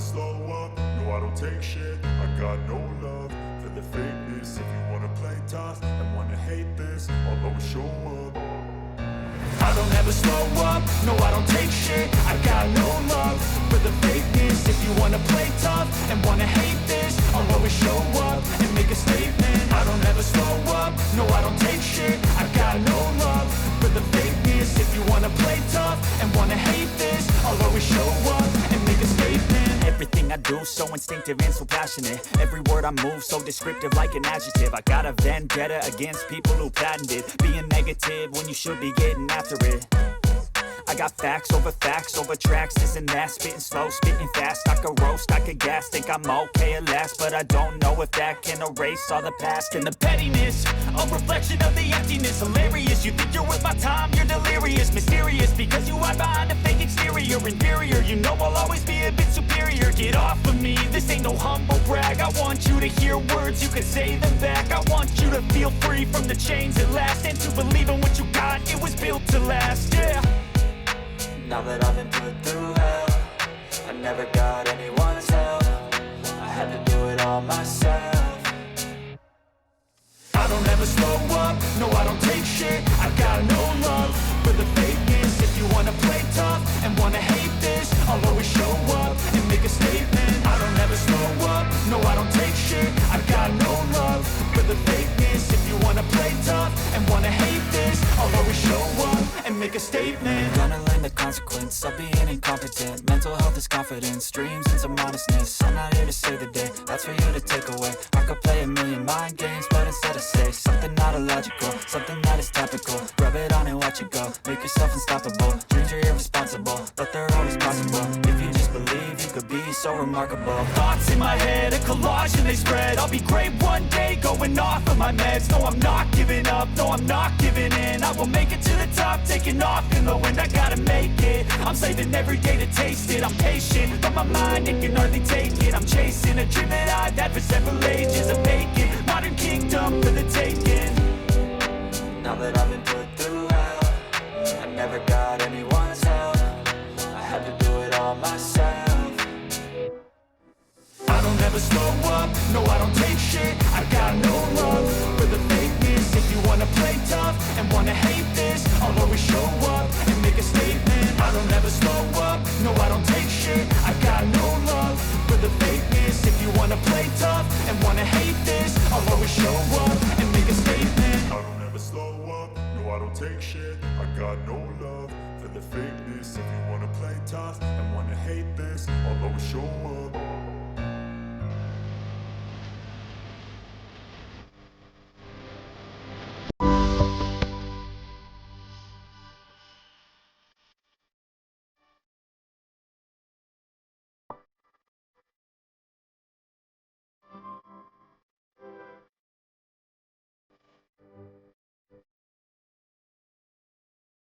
slow up, no I don't take shit. I got no love for the fakeness. If you wanna play tough and wanna hate this, I'll always show up. I don't ever slow up, no I don't take shit. I got no love for the fakeness. If you wanna play tough and wanna hate this, I'll always show up and make a statement. I don't ever slow up, no I don't take shit. I got no love for the fakeness. If you wanna play tough and wanna hate this, I'll always show up and make a statement. Everything I do so instinctive and so passionate. Every word I move so descriptive like an adjective. I got a vendetta against people who patented being negative when you should be getting after it. I got facts over tracks, this and that. Spitting slow, spitting fast, I could roast, I could gas. Think I'm okay at last, but I don't know if that can erase all the past. And the pettiness, a reflection of the emptiness. Hilarious, you think you're worth my time, you're delirious. Mysterious, because you hide behind a fake exterior. Inferior, you know I'll always be a bit superior. Get off of me, this ain't no humble brag. I want you to hear words, you can say them back. I want you to feel free from the chains at last, and to believe in what you got, it was built to last, yeah. Now that I've been put through hell, I never got anyone's help. I had to do it all myself. I don't ever slow up, no I don't take shit. I got no love for the fakeness. If you wanna play tough and wanna hate this, I'll always show up and make a statement. I don't ever slow up, no I don't take shit. I got no love for the fakeness. If you wanna play tough and wanna hate this, I'll always show up and make a statement. Gonna learn the consequence of being incompetent. Mental health is confidence, dreams and some honestness. I'm not here to save the day, that's for you to take away. I could play a million mind games, but instead I say something not illogical, something that is topical. Rub it on and watch it go, make yourself unstoppable. Dreams are irresponsible, but they're always possible. If you just believe, you could be so remarkable. Thoughts in my head, a collage and they spread. I'll be great one day, going off of my meds. No, I'm not giving up, no, I'm not giving in. I will make it to the top, taking off in the wind. I gotta make it, I'm saving every day to taste it. I'm patient, but my mind, it can hardly take it. I'm chasing a dream that I've had for several ages. I'm making modern kingdom for the taking. Now that I've been put through hell, I never got anyone's help. I had to do it all myself. I don't ever slow up, no I don't take shit. I got no love for the fakeness. If you wanna play tough and wanna hate this, I'll always show up and make a statement. I don't ever slow up, no I don't take shit. I got no love for the fakeness. If you wanna play tough and wanna hate this, I'll always show up and make a statement. I don't ever slow up, no I don't take shit. I got no love for the fakeness. If you wanna play tough and wanna hate this, I'll always show